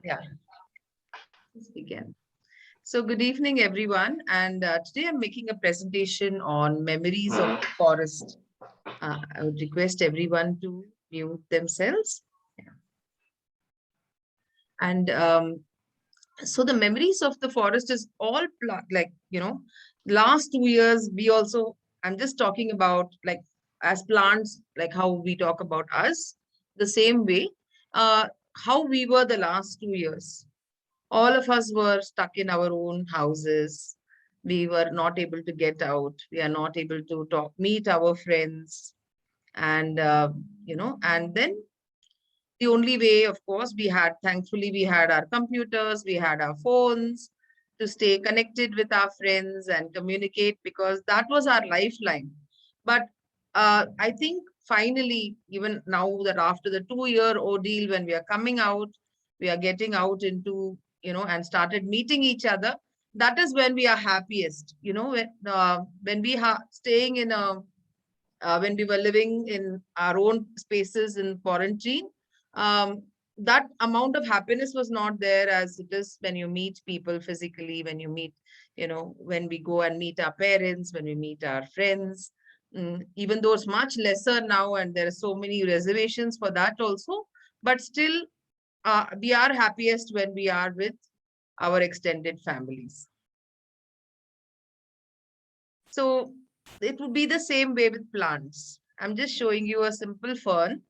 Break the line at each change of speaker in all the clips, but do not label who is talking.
Yeah, let's begin. So, good evening, everyone. And today I'm making a presentation on memories of the forest. I would request everyone to mute themselves. Yeah. And so, the memories of the forest is all last 2 years, we also, I'm just talking about like as plants, like how we talk about us, the same way, uh, how we were the last 2 years. All of us were stuck in our own houses. We were not able to get out. We are not able to meet our friends. And, and then the only way, of course, thankfully, we had our computers, we had our phones to stay connected with our friends and communicate because that was our lifeline. But I think finally, even now that after the 2 year ordeal, when we are coming out, we are getting out into, and started meeting each other. That is when we are happiest, when we are staying in when we were living in our own spaces in quarantine, um, that amount of happiness was not there as it is when you meet people physically, when you meet, when we go and meet our parents, when we meet our friends. Even though it's much lesser now and there are so many reservations for that also, but still we are happiest when we are with our extended families. So it would be the same way with plants. I'm just showing you a simple fern.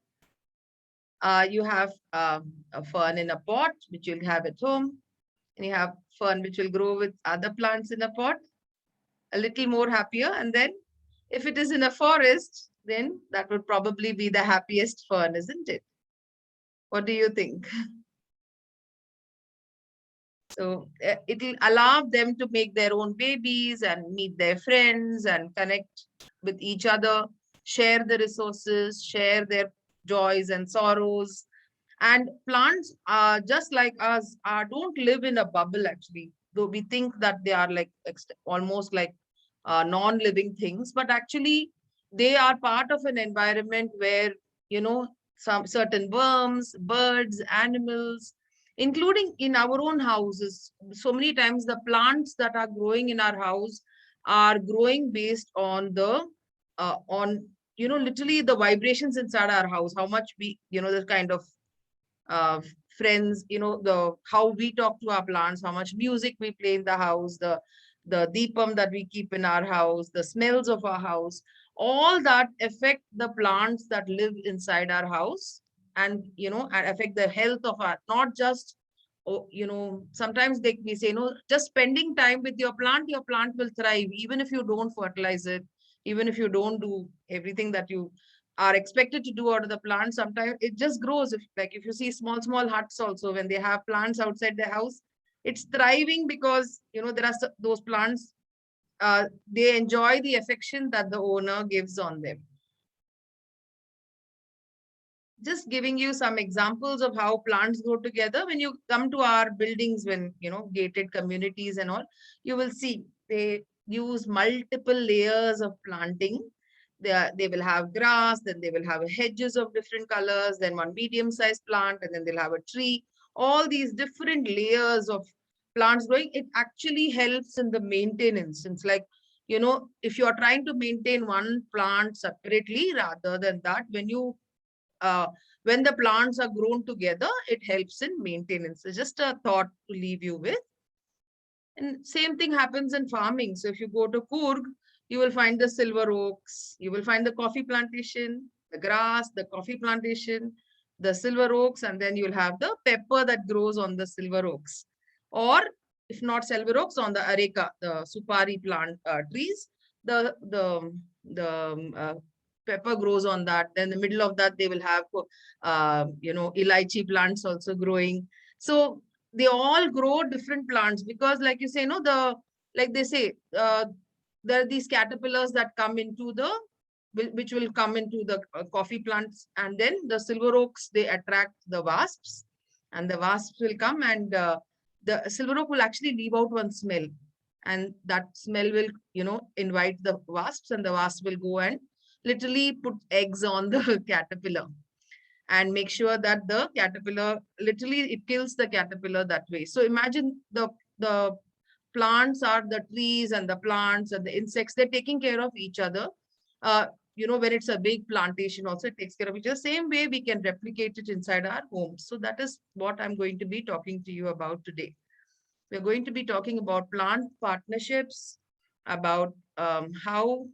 You have a fern in a pot, which you'll have at home, and you have fern which will grow with other plants in a pot, a little more happier. And then if it is in a forest, then that would probably be the happiest fern, isn't it? What do you think? So it will allow them to make their own babies and meet their friends and connect with each other, share the resources, share their joys and sorrows. And plants are just like us, don't live in a bubble actually. Though we think that they are like almost like non-living things, but actually they are part of an environment where, some certain worms, birds, animals, including in our own houses. So many times the plants that are growing in our house are growing based on literally the vibrations inside our house, how much we, the kind of uh, friends, the how we talk to our plants, how much music we play in the house, the deepam that we keep in our house, the smells of our house, all that affect the plants that live inside our house, and and affect the health of our, not just, sometimes we say, no, just spending time with your plant will thrive even if you don't fertilize it, even if you don't do everything that you are expected to do out of the plant. Sometimes it just grows. If you see small huts also, when they have plants outside their house, it's thriving because there are those plants, they enjoy the affection that the owner gives on them. Just giving you some examples of how plants grow together. When you come to our buildings, when gated communities and all, you will see they use multiple layers of planting. They will have grass, then they will have hedges of different colors, then one medium-sized plant, and then they'll have a tree. All these different layers of plants growing, it actually helps in the maintenance. It's like, if you are trying to maintain one plant separately, rather than that, uh, when the plants are grown together, it helps in maintenance. It's just a thought to leave you with. And same thing happens in farming. So if you go to Coorg, you will find the silver oaks, you will find the coffee plantation, the grass, the coffee plantation, the silver oaks, and then you'll have the pepper that grows on the silver oaks. Or if not silver oaks, on the areca, the supari plant trees, the pepper grows on that. Then the middle of that, they will have, elaichi plants also growing. So they all grow different plants because, like you say, like they say, there are these caterpillars that come into which will come into the coffee plants, and then the silver oaks, they attract the wasps, and the wasps will come, and the silver oak will actually leave out one smell, and that smell will, invite the wasps, and the wasps will go and literally put eggs on the caterpillar. and make sure that the caterpillar, literally it kills the caterpillar that way. So imagine the plants are the trees, and the plants and the insects, they're taking care of each other. Uh, when it's a big plantation also, it takes care of each other. Same way we can replicate it inside our homes. So that is what I'm going to be talking to you about today. We're going to be talking about plant partnerships, about how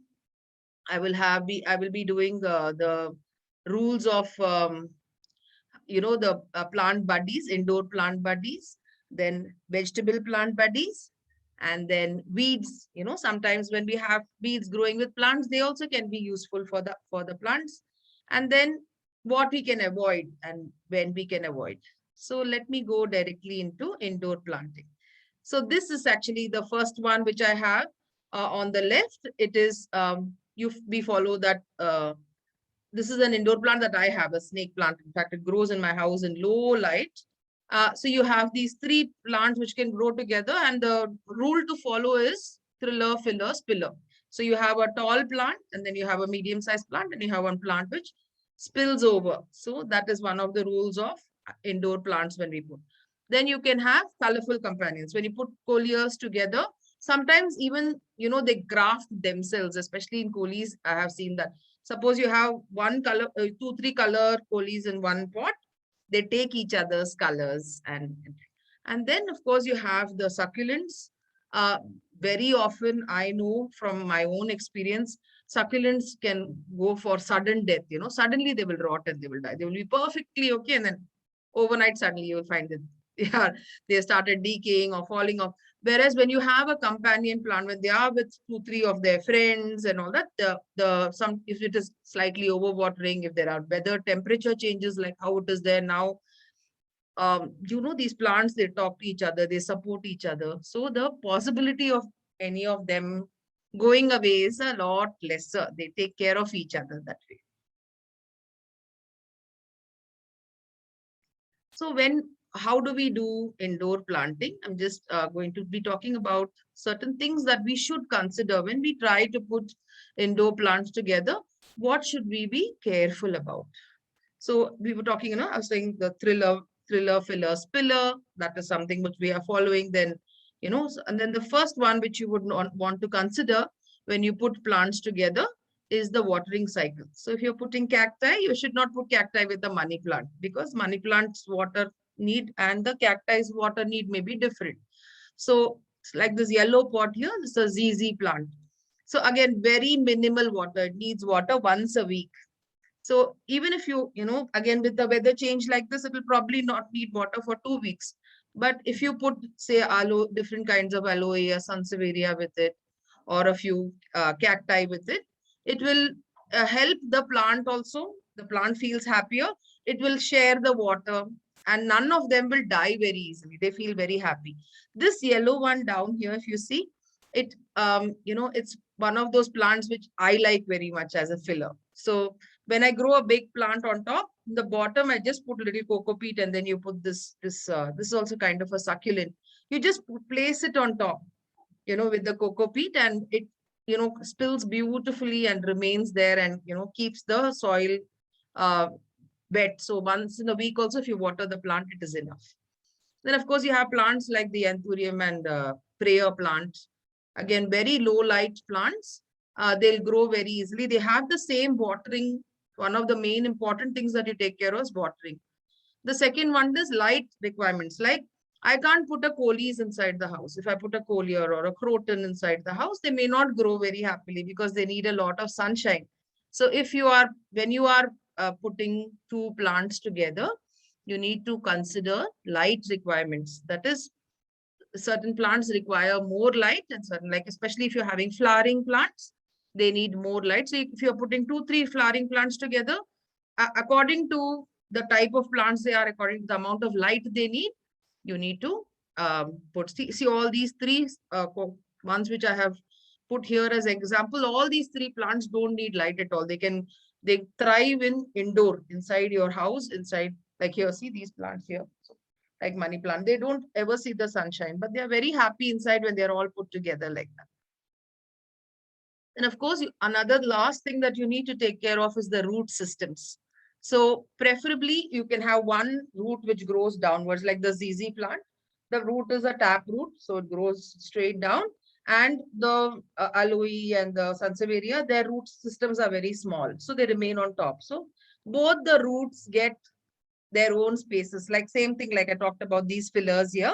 I will be doing the rules of the plant buddies, indoor plant buddies, then vegetable plant buddies, and then weeds. Sometimes when we have weeds growing with plants, they also can be useful for the plants. And then what we can avoid and when we can avoid. So let me go directly into indoor planting. So this is actually the first one which I have on the left. It is we follow that this is an indoor plant that I have, a snake plant. In fact, it grows in my house in low light. So you have these three plants which can grow together, and the rule to follow is thriller, filler, spiller. So you have a tall plant, and then you have a medium-sized plant, and you have one plant which spills over. So that is one of the rules of indoor plants when we put. Then you can have colorful companions. When you put coleus together, sometimes even, they graft themselves, especially in coleus. I have seen that. Suppose you have one color, two, three color coleus in one pot, they take each other's colors. And then, of course, you have the succulents. Very often, I know from my own experience, succulents can go for sudden death. Suddenly they will rot and they will die. They will be perfectly okay, and then overnight, suddenly you will find that they started decaying or falling off. Whereas when you have a companion plant, when they are with two, three of their friends and all that, if it is slightly overwatering, if there are weather temperature changes like how it is there now, these plants, they talk to each other, they support each other. So the possibility of any of them going away is a lot lesser. They take care of each other that way. So how do we do indoor planting? I'm just going to be talking about certain things that we should consider when we try to put indoor plants together. What should we be careful about? So we were talking, I was saying the thriller, filler, spiller. That is something which we are following. Then, and then the first one which you would not want to consider when you put plants together is the watering cycle. So if you're putting cacti, you should not put cacti with the money plant, because money plant's water need and the cacti's water need may be different. So like this yellow pot here, this is a ZZ plant. So again, very minimal water. It needs water once a week. So even if again, with the weather change like this, it will probably not need water for 2 weeks. But if you put, say, aloe, different kinds of aloe, sansevieria with it, or a few cacti with it, it will help the plant also. The plant feels happier. It will share the water, and none of them will die very easily. They feel very happy. This yellow one down here, if you see, it, it's one of those plants which I like very much as a filler. So when I grow a big plant on top, in the bottom, I just put a little coco peat, and then you put this is also kind of a succulent. You just place it on top, with the coco peat, and it, spills beautifully and remains there, and, keeps the soil wet. So once in a week also, if you water the plant, it is enough. Then, of course, you have plants like the anthurium and prayer plant. Again, very low light plants. They'll grow very easily. They have the same watering. One of the main important things that you take care of is watering. The second one is light requirements. Like, I can't put a coleus inside the house. If I put a coleus or a croton inside the house, they may not grow very happily because they need a lot of sunshine. So when you are putting two plants together, you need to consider light requirements. That is, certain plants require more light, and certain, like especially if you're having flowering plants, they need more light. So if you're putting 2-3 flowering plants together, according to the type of plants they are, according to the amount of light they need, you need to see all these three ones which I have put here as example. All these three plants don't need light at all. They thrive in indoor, inside your house, inside, like here, see these plants here. So, like money plant, they don't ever see the sunshine, but they are very happy inside when they're all put together like that. And of course, another last thing that you need to take care of is the root systems. So preferably you can have one root which grows downwards, like the ZZ plant. The root is a tap root, so it grows straight down. And the aloe and the sansevieria, their root systems are very small, so they remain on top. So both the roots get their own spaces. Like same thing, like I talked about these fillers here,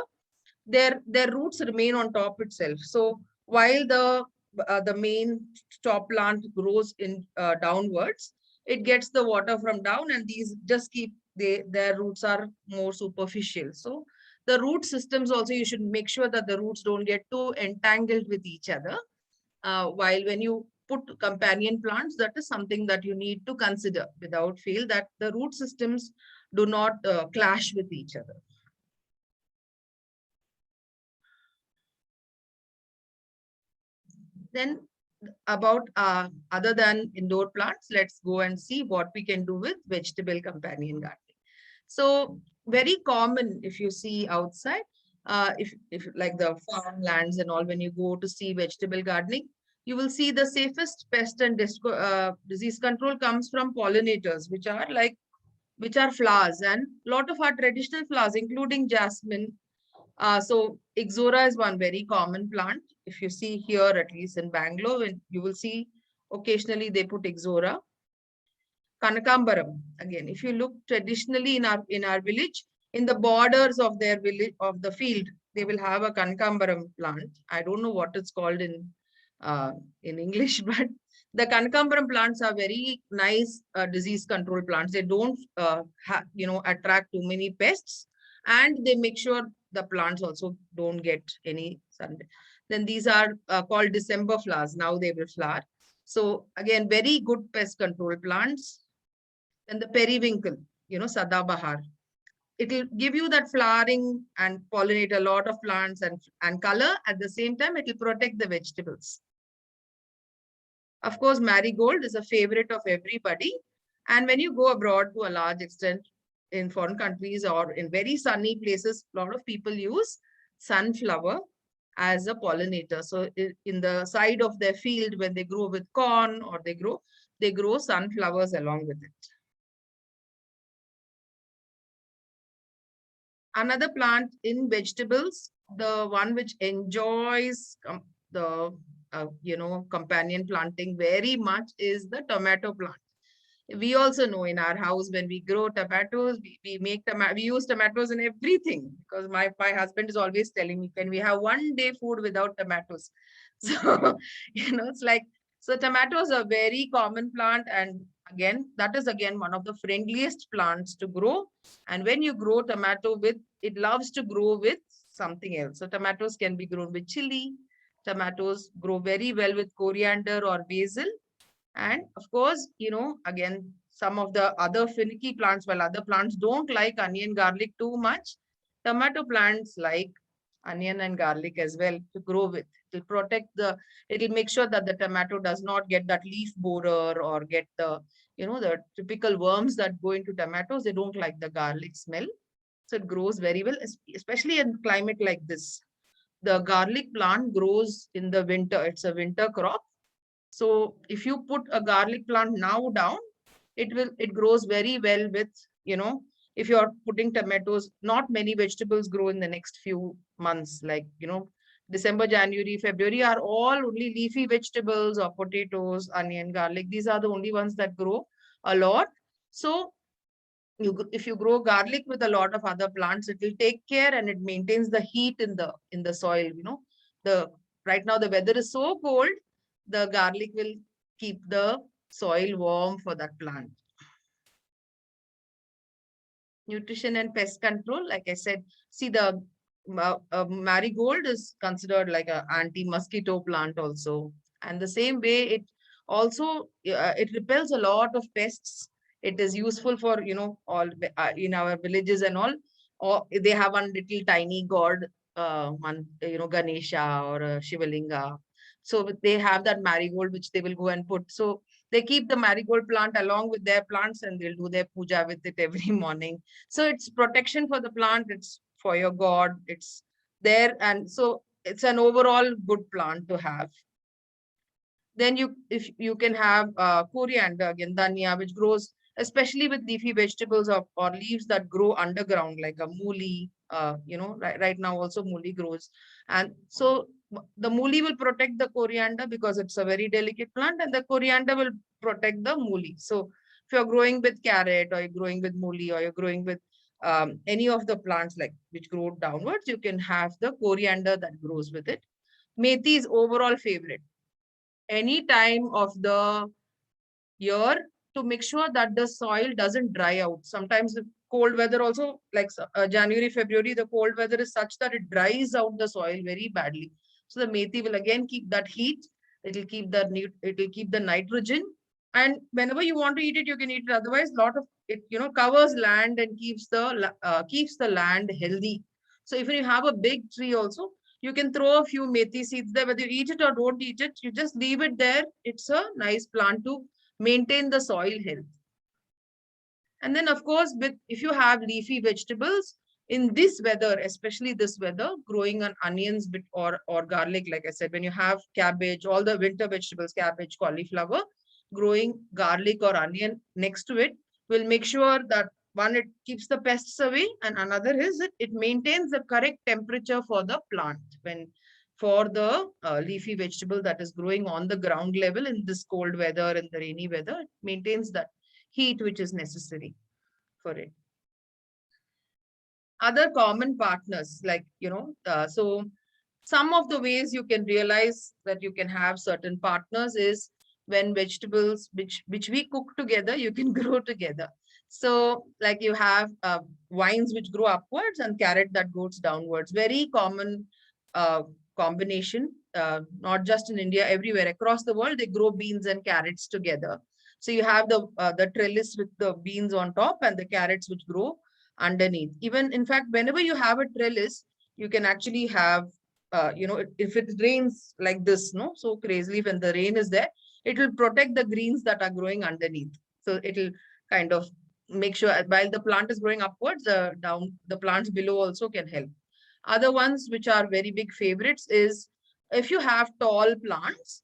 their roots remain on top itself. So while the main top plant grows in downwards, it gets the water from down, and these just keep their roots are more superficial. So the root systems also, you should make sure that the roots don't get too entangled with each other. While when you put companion plants, that is something that you need to consider without fail, that the root systems do not clash with each other. Then about other than indoor plants, let's go and see what we can do with vegetable companion gardening. So very common if you see outside, if like the farmlands and all, when you go to see vegetable gardening, you will see the safest pest and disease control comes from pollinators, which are flowers, and lot of our traditional flowers, including jasmine. So Ixora is one very common plant. If you see here, at least in Bangalore, and you will see occasionally they put Ixora. Kanakambaram, again, if you look traditionally in our village, in the borders of their village, of the field, they will have a Kanakambaram plant. I don't know what it's called in English, but the Kanakambaram plants are very nice disease control plants. They don't attract too many pests, and they make sure the plants also don't get any sun. Then these are called December flowers. Now they will flower. So again, very good pest control plants. And the periwinkle, Sadabahar. It will give you that flowering and pollinate a lot of plants and color. At the same time, it will protect the vegetables. Of course, marigold is a favorite of everybody. And when you go abroad to a large extent in foreign countries or in very sunny places, a lot of people use sunflower as a pollinator. So in the side of their field, when they grow with corn or they grow sunflowers along with it. Another plant in vegetables, the one which enjoys the companion planting very much, is the tomato plant. We also know in our house, when we grow tomatoes, we use tomatoes in everything, because my husband is always telling me, can we have one day food without tomatoes? So it's like, so tomatoes are very common plant, and again, that is again one of the friendliest plants to grow. And when you grow tomato with, it loves to grow with something else. So tomatoes can be grown with chili. Tomatoes grow very well with coriander or basil. And of course, again, some of the other finicky plants, while other plants don't like onion, garlic too much, tomato plants like onion and garlic as well to grow with. It'll make sure that the tomato does not get that leaf borer or get the typical worms that go into tomatoes. They don't like the garlic smell. So it grows very well, especially in climate like this. The garlic plant grows in the winter. It's a winter crop. So if you put a garlic plant now down, it grows very well with, if you're putting tomatoes. Not many vegetables grow in the next few months, like, December, January, February are all only leafy vegetables or potatoes, onion, garlic. These are the only ones that grow a lot. So if you grow garlic with a lot of other plants, it will take care and it maintains the heat in the soil. Right now the weather is so cold, the garlic will keep the soil warm for that plant. Nutrition and pest control, like I said, see, the marigold is considered like an anti-mosquito plant also. And the same way, it also it repels a lot of pests. It is useful for, all in our villages and all, or they have one little tiny god, Ganesha or Shivalinga. So they have that marigold, which they will go and put. So they keep the marigold plant along with their plants, and they'll do their puja with it every morning. So it's protection for the plant. It's for your god. It's there. And so it's an overall good plant to have. Then if you can have coriander, again, dhania, which grows especially with leafy vegetables or leaves that grow underground, like a mooli. Right now also mooli grows. And so the mooli will protect the coriander because it's a very delicate plant, and the coriander will protect the mooli. So if you're growing with carrot, or you're growing with mooli, or you're growing with any of the plants like which grow downwards, you can have the coriander that grows with it. Methi is overall favorite. Any time of the year, to make sure that the soil doesn't dry out. Sometimes the cold weather also, like January, February, the cold weather is such that it dries out the soil very badly. So the methi will again keep that heat. It will keep the nitrogen. And whenever you want to eat it, you can eat it. Otherwise, lot of it, covers land and keeps the land healthy. So if you have a big tree also, you can throw a few methi seeds there. Whether you eat it or don't eat it, you just leave it there. It's a nice plant to maintain the soil health. And then, of course, if you have leafy vegetables in this weather, especially this weather, growing on onions or garlic, like I said, when you have cabbage, all the winter vegetables, cabbage, cauliflower, growing garlic or onion next to it will make sure that one, it keeps the pests away, and another is it maintains the correct temperature for the plant for the leafy vegetable that is growing on the ground level in this cold weather and the rainy weather. It maintains that heat which is necessary for it. Other common partners, like, so some of the ways you can realize that you can have certain partners is when vegetables which we cook together, you can grow together. So like you have vines which grow upwards and carrot that goes downwards. Very common combination, not just in India, everywhere across the world, they grow beans and carrots together. So you have the trellis with the beans on top and the carrots which grow underneath. Even in fact, whenever you have a trellis, you can actually have, if it rains like this, no, so crazily, when the rain is there, it will protect the greens that are growing underneath. So it will kind of make sure while the plant is growing upwards, the plants below also can help. Other ones which are very big favorites is if you have tall plants,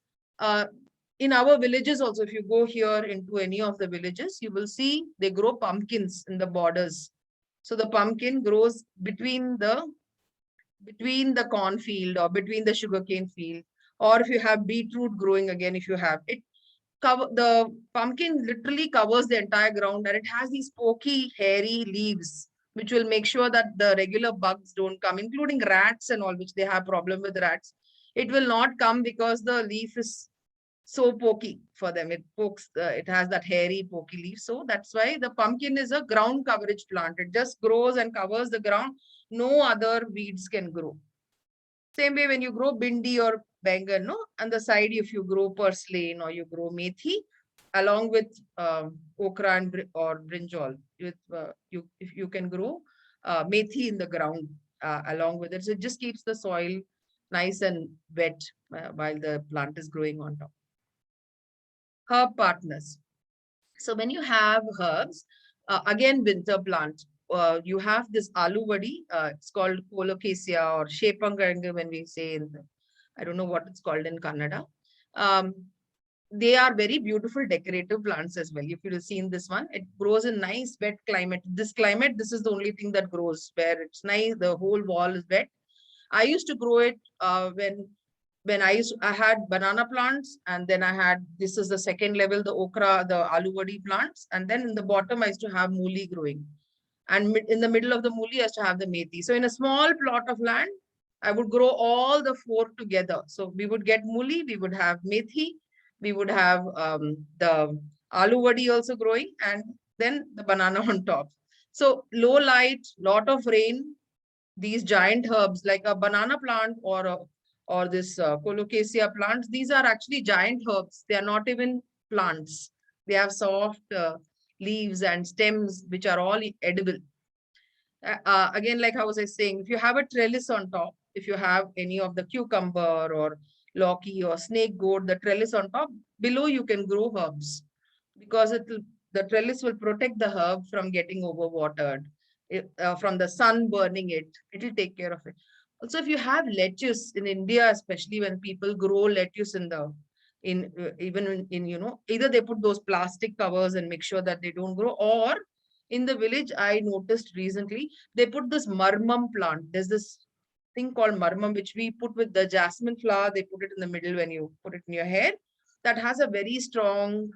in our villages also, if you go here into any of the villages, you will see they grow pumpkins in the borders. So the pumpkin grows between the cornfield or between the sugarcane field. Or if you have beetroot growing again, if you have it, the pumpkin literally covers the entire ground, and it has these pokey, hairy leaves, which will make sure that the regular bugs don't come, including rats and all, which they have problem with rats. It will not come because the leaf is so pokey for them. It has that hairy pokey leaf. So that's why the pumpkin is a ground coverage plant. It just grows and covers the ground. No other weeds can grow. Same way when you grow bindi or bangan, no, on the side, if you grow purslane or you grow methi, along with okra or brinjal, if you can grow methi in the ground along with it. So it just keeps the soil nice and wet while the plant is growing on top. Herb partners. So when you have herbs, again, winter plant, you have this aloo vadi, it's called colocasia or shepangaranga when we say I don't know what it's called in Kannada. They are very beautiful decorative plants as well. If you have seen this one, it grows in nice wet climate. This climate, this is the only thing that grows where it's nice, the whole wall is wet. I used to grow it when I had banana plants, and then this is the second level, the okra, the aloo vadi plants. And then in the bottom, I used to have mooli growing. And in the middle of the mooli, I used to have the methi. So in a small plot of land, I would grow all the four together. So we would get mooli, we would have methi, we would have the aloo vadi also growing, and then the banana on top. So low light, lot of rain, these giant herbs like a banana plant or this colocasia plants, these are actually giant herbs. They are not even plants. They have soft leaves and stems, which are all edible. Again, like I was saying, if you have a trellis on top, if you have any of the cucumber or lauki or snake gourd, the trellis on top, below you can grow herbs, because the trellis will protect the herb from getting overwatered, from the sun burning it. It will take care of it. Also, if you have lettuce in India, especially when people grow lettuce in the even in, either they put those plastic covers and make sure that they don't grow, or in the village, I noticed recently, they put this marmum plant. There's this thing called marmum, which we put with the jasmine flower. They put it in the middle when you put it in your hair. That has a very strong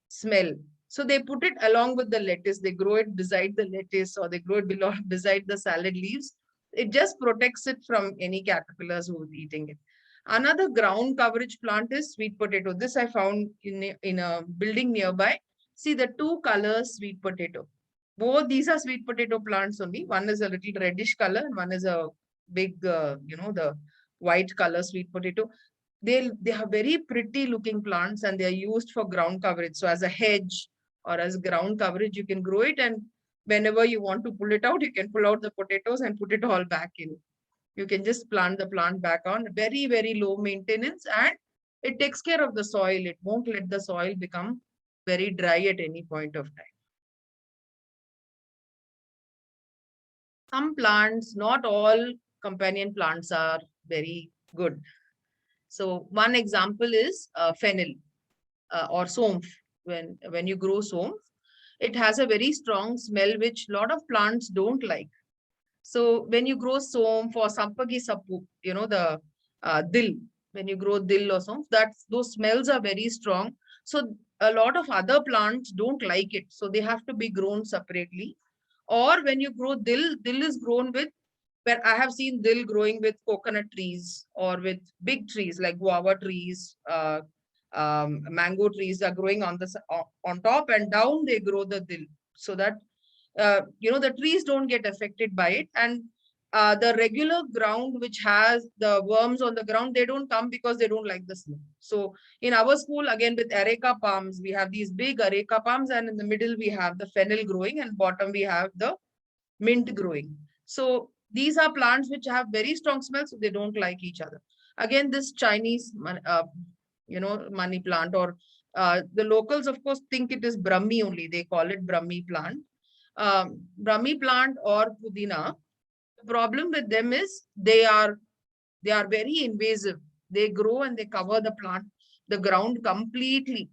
smell. So they put it along with the lettuce. They grow it beside the lettuce, or they grow it below, beside the salad leaves. It just protects it from any caterpillars who are eating it. Another ground coverage plant is sweet potato. This I found in a building nearby. See the two colors sweet potato. Both these are sweet potato plants only. One is a little reddish color and one is a big, the white color sweet potato. They have very pretty looking plants and they are used for ground coverage. So as a hedge or as ground coverage, you can grow it, and whenever you want to pull it out, you can pull out the potatoes and put it all back in. You can just plant the plant back on. Very, very low maintenance, and it takes care of the soil. It won't let the soil become very dry at any point of time. Some plants, not all companion plants are very good. So one example is fennel or somph. When you grow somph, it has a very strong smell which a lot of plants don't like. So when you grow somph or sampagi sappu, the dill, when you grow dill or somph, those smells are very strong. So a lot of other plants don't like it. So they have to be grown separately. Or when you grow dill is grown with, where I have seen dill growing with coconut trees or with big trees like guava trees, mango trees are growing on top, and down they grow the dill, so that the trees don't get affected by it. And the regular ground which has the worms on the ground, they don't come because they don't like the smell. So in our school, again, with areca palms, we have these big areca palms, and in the middle we have the fennel growing, and bottom we have the mint growing. So these are plants which have very strong smell, so they don't like each other. Again, this Chinese, money plant, or the locals, of course, think it is Brahmi only. They call it Brahmi plant. Brahmi plant or Pudina, the problem with them is they are very invasive. They grow and they cover the ground completely.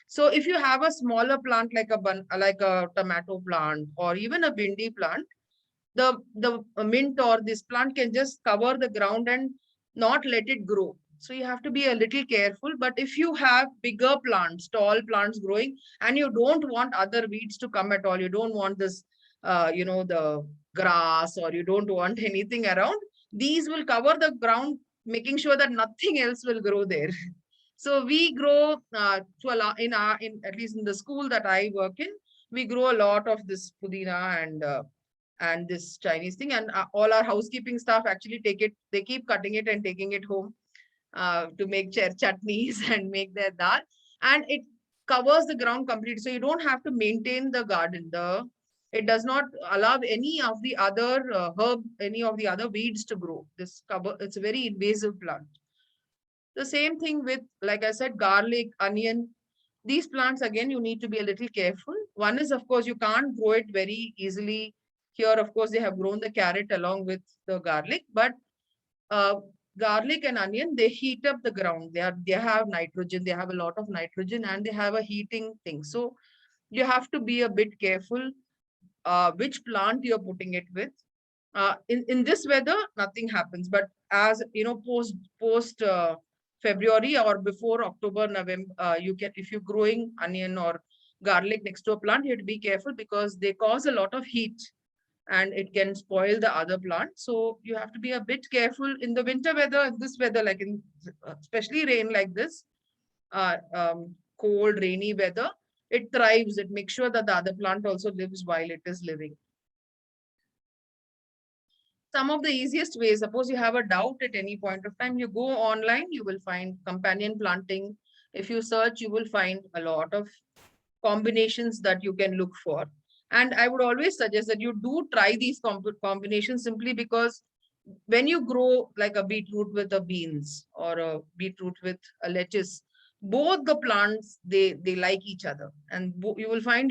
So if you have a smaller plant like a tomato plant or even a bindi plant, the mint or this plant can just cover the ground and not let it grow. So you have to be a little careful. But if you have bigger plants, tall plants growing, and you don't want other weeds to come at all, you don't want this, the grass, or you don't want anything around, these will cover the ground, making sure that nothing else will grow there. So we grow to a lot in at least in the school that I work in, we grow a lot of this pudina and this Chinese thing. And all our housekeeping staff actually take it, they keep cutting it and taking it home to make chutneys and make their dal. And it covers the ground completely. So you don't have to maintain the garden. It does not allow any of the other any of the other weeds to grow. It's a very invasive plant. The same thing with, like I said, garlic, onion. These plants, again, you need to be a little careful. One is, of course, you can't grow it very easily. Here, of course, they have grown the carrot along with the garlic, but garlic and onion, they heat up the ground. They have nitrogen. They have a lot of nitrogen, and they have a heating thing. So you have to be a bit careful which plant you're putting it with. In this weather, nothing happens. But as you know, post February or before October, November, if you're growing onion or garlic next to a plant, you have to be careful because they cause a lot of heat and it can spoil the other plant. So you have to be a bit careful in the winter weather, this weather, like in especially rain like this, cold, rainy weather, it thrives. It makes sure that the other plant also lives while it is living. Some of the easiest ways, suppose you have a doubt at any point of time, you go online, you will find companion planting. If you search, you will find a lot of combinations that you can look for. And I would always suggest that you do try these combinations, simply because when you grow like a beetroot with a beans or a beetroot with a lettuce, both the plants, they like each other, and you will find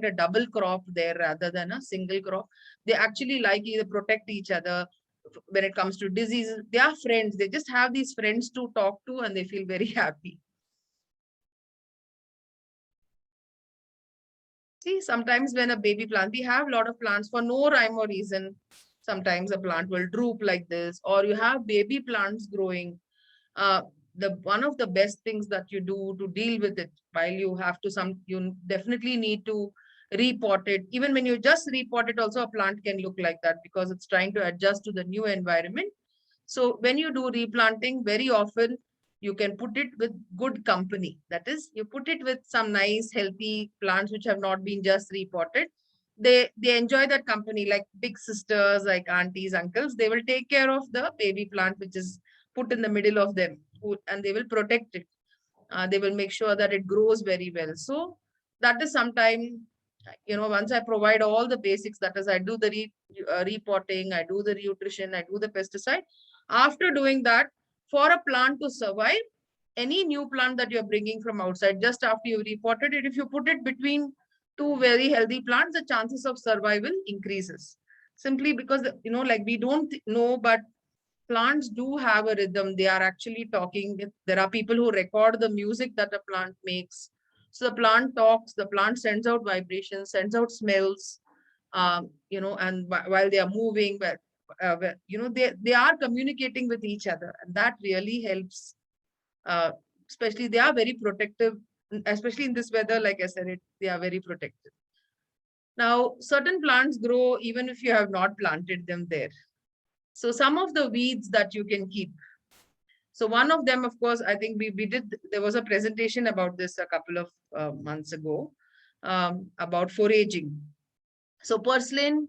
a double crop there rather than a single crop. They actually like either protect each other when it comes to diseases. They are friends. They just have these friends to talk to and they feel very happy. See, sometimes when a baby plant, we have a lot of plants for no rhyme or reason. Sometimes a plant will droop like this, or you have baby plants growing. Uh, the one of the best things that you do to deal with it, while you have to you definitely need to repot it. Even when you just repot it, also a plant can look like that because it's trying to adjust to the new environment. So when you do replanting, very often you can put it with good company. That is, you put it with some nice, healthy plants which have not been just repotted. They enjoy that company, like big sisters, like aunties, uncles. They will take care of the baby plant which is put in the middle of them, and they will protect it. They will make sure that it grows very well. So that is sometime, once I provide all the basics, that is, I do the repotting, I do the nutrition, I do the pesticide. After doing that, for a plant to survive, any new plant that you're bringing from outside, just after you repotted it, if you put it between two very healthy plants, the chances of survival increases. Simply because, like we don't know, but plants do have a rhythm. They are actually talking. There are people who record the music that a plant makes. So the plant talks, the plant sends out vibrations, sends out smells, and while they are moving, they are communicating with each other, and that really helps. Uh, Especially, they are very protective, especially in this weather. Like I said, they are very protective. Now, certain plants grow even if you have not planted them there. So some of the weeds that you can keep. So one of them, of course, I think we did, there was a presentation about this a couple of months ago, about foraging. So purslane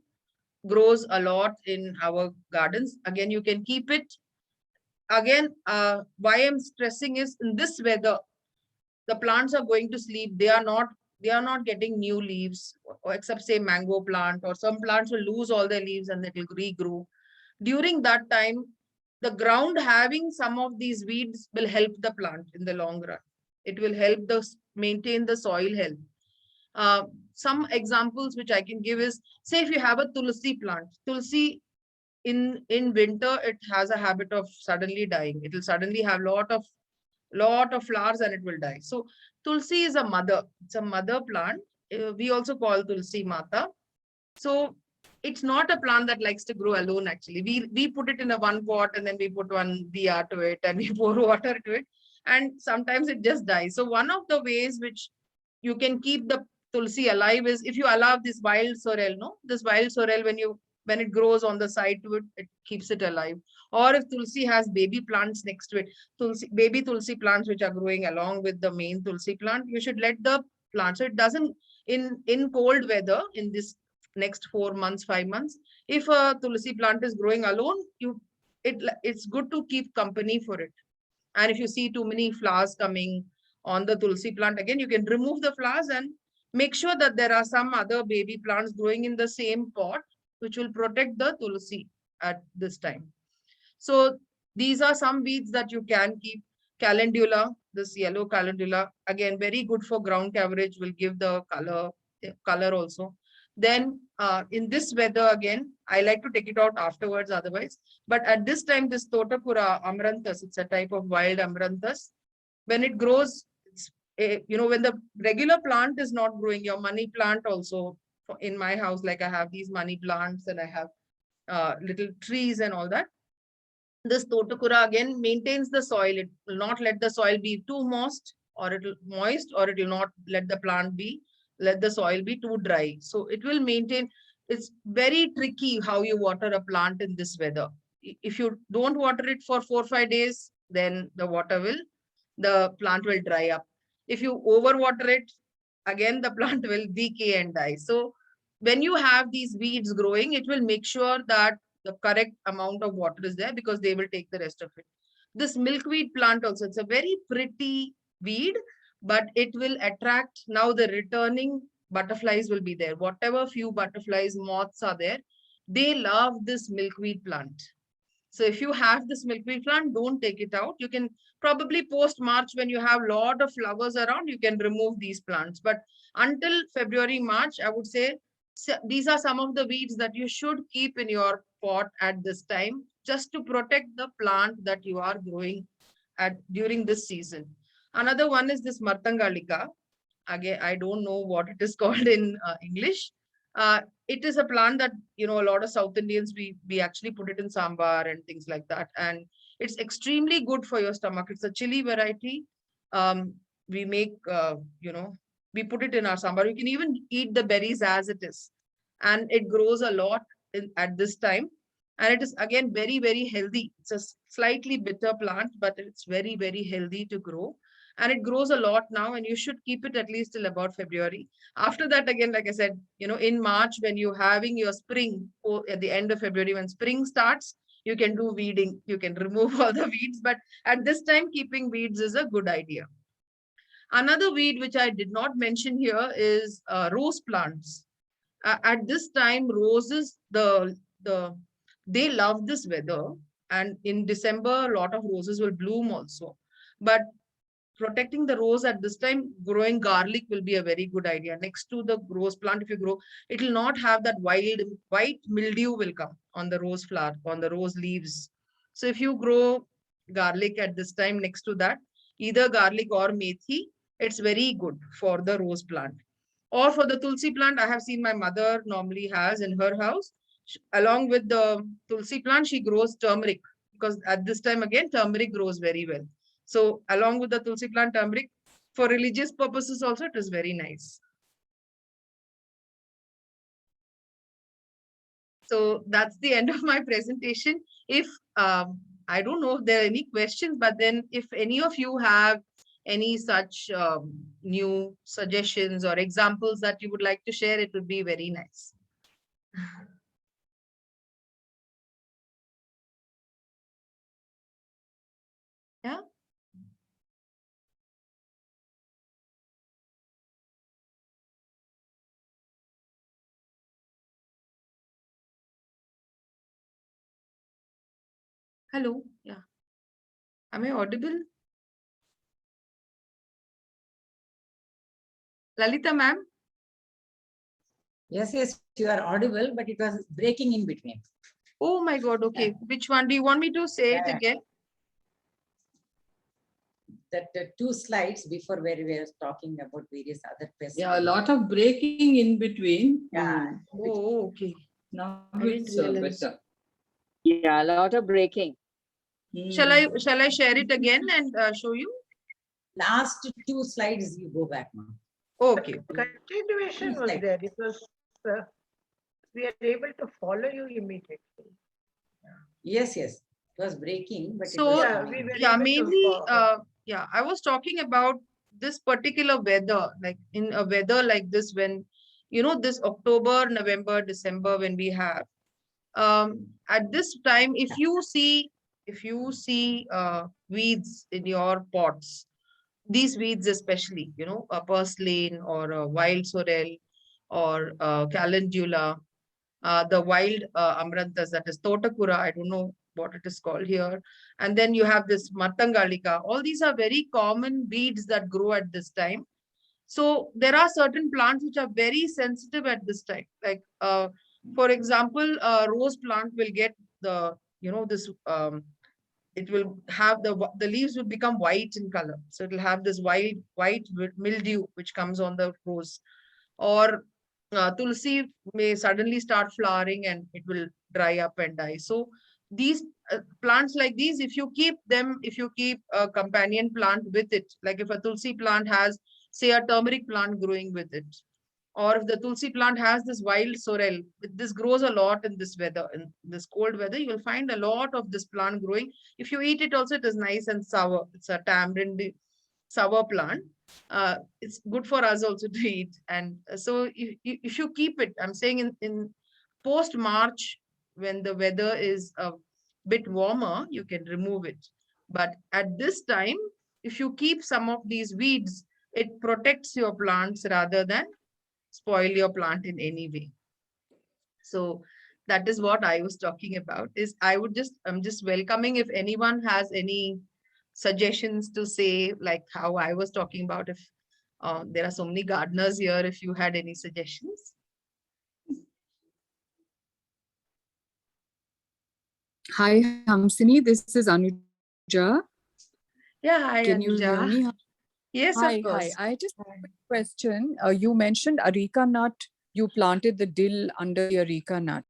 grows a lot in our gardens. Again, you can keep it. Again, why I'm stressing is in this weather, the plants are going to sleep. They are not getting new leaves, or except say mango plant, or some plants will lose all their leaves and it will regrow. During that time, the ground having some of these weeds will help the plant in the long run. It will help maintain the soil health. Some examples which I can give is, say if you have a tulsi plant, tulsi in winter, it has a habit of suddenly dying. It will suddenly have lot of flowers and it will die. So tulsi is a mother. It's a mother plant. We also call tulsi mata. So it's not a plant that likes to grow alone. Actually, we put it in a one pot and then we put one diya to it and we pour water to it, and sometimes it just dies. So one of the ways which you can keep the tulsi alive is if you allow this wild sorrel. No, this wild sorrel, when it grows on the side to it, it keeps it alive. Or if tulsi has baby plants next to it, baby tulsi plants which are growing along with the main tulsi plant, you should let the plant, so it doesn't, in cold weather, in this next 4 months, 5 months, if a tulsi plant is growing alone, it's good to keep company for it. And if you see too many flowers coming on the tulsi plant, again, you can remove the flowers and make sure that there are some other baby plants growing in the same pot, which will protect the tulsi at this time. So these are some weeds that you can keep. Calendula, this yellow calendula, again, very good for ground coverage, will give the color also. Then in this weather, again, I like to take it out afterwards otherwise. But at this time, this Totapura amaranthus, it's a type of wild amaranthus. When it grows, when the regular plant is not growing, your money plant also, in my house, like I have these money plants and I have little trees and all that. This Totapura again maintains the soil. It will not let the soil be too moist, or it will not let the plant let the soil be too dry. So it will maintain. It's very tricky how you water a plant in this weather. If you don't water it for 4 or 5 days, then the plant will dry up. If you overwater it, again the plant will decay and die. So when you have these weeds growing, it will make sure that the correct amount of water is there, because they will take the rest of it. This milkweed plant also, it's a very pretty weed, but it will attract, now the returning butterflies will be there. Whatever few butterflies, moths are there, they love this milkweed plant. So if you have this milkweed plant, don't take it out. You can probably post March, when you have a lot of flowers around, you can remove these plants. But until February, March, I would say, these are some of the weeds that you should keep in your pot at this time, just to protect the plant that you are growing during this season. Another one is this Martangalika. Again, I don't know what it is called in English. It is a plant that, you know, a lot of South Indians, we actually put it in sambar and things like that. And it's extremely good for your stomach. It's a chili variety. We make, you know, we put it in our sambar. You can even eat the berries as it is. And it grows a lot at this time. And it is again very, very healthy. It's a slightly bitter plant, but it's very, very healthy to grow. And it grows a lot now, and you should keep it at least till about February. After that, again, like I said, you know, in March, when you're having your spring, or at the end of February, when spring starts, you can do weeding. You can remove all the weeds. But at this time, keeping weeds is a good idea. Another weed which I did not mention here is rose plants. At this time, roses, they love this weather. And in December, a lot of roses will bloom also. But protecting the rose at this time, growing garlic will be a very good idea. Next to the rose plant, if you grow, it will not have that white mildew will come on the rose flower, on the rose leaves. So if you grow garlic at this time next to that, either garlic or methi, it's very good for the rose plant. Or for the tulsi plant, I have seen my mother normally has in her house. Along with the tulsi plant, she grows turmeric, because at this time again, turmeric grows very well. So along with the tulsi plant, turmeric, for religious purposes also, it is very nice. So that's the end of my presentation. If I don't know if there are any questions, but then if any of you have any such new suggestions or examples that you would like to share, it would be very nice. Yeah. Hello. Yeah. Am I audible? Lalita ma'am?
Yes, yes, you are audible, but it was breaking in between.
Oh my God. Okay.
Yeah.
Which one? Do you want me to say it
Yeah.
again?
That 2 slides before where we were talking about various other pests.
Yeah, a lot of breaking in between.
Yeah.
Oh, okay.
Now
I didn't
it's
realize.
better.
Yeah, a lot of breaking.
Shall I share it again and show you?
Last 2 slides, you go back now.
Okay.
Continuation was
Like-
there. It was, we are able to follow you immediately.
Yes, yes. It was breaking, but
So,
it was
Yeah,
coming.
we were
Yeah,
able to
mainly,
follow.
yeah, I was talking about this particular weather, like in a weather like this, when, you know, this October, November, December, when we have, at this time, if you see weeds in your pots, these weeds especially, you know, a purslane or a wild sorrel or calendula, the wild amaranthus, that is totakura, I don't know what it is called here. And then you have this matangalika. All these are very common weeds that grow at this time. So there are certain plants which are very sensitive at this time. Like, for example, rose plant will get the, you know, this, it will have the leaves will become white in color. So it will have this white mildew which comes on the rose. Or tulsi may suddenly start flowering and it will dry up and die. So these plants like these, if you keep them, if you keep a companion plant with it, like if a tulsi plant has, say, a turmeric plant growing with it, or if the tulsi plant has this wild sorrel, this grows a lot in this weather, in this cold weather, you will find a lot of this plant growing. If you eat it also, it is nice and sour. It's a tamarind sour plant. It's good for us also to eat. And so if you keep it, I'm saying in post March, when the weather is a bit warmer, you can remove it. But at this time, if you keep some of these weeds, it protects your plants rather than spoil your plant in any way. So that is what I was talking about. Is I'm just welcoming if anyone has any suggestions to say, like how I was talking about. If there are so many gardeners here, if you had any suggestions.
Hi, Hamsini. This is Anuja.
Yeah, hi,
Can you hear
Anuja.
me?
Yes,
Hi,
of course.
I just have a quick question. You mentioned areca nut. You planted the dill under the areca nut.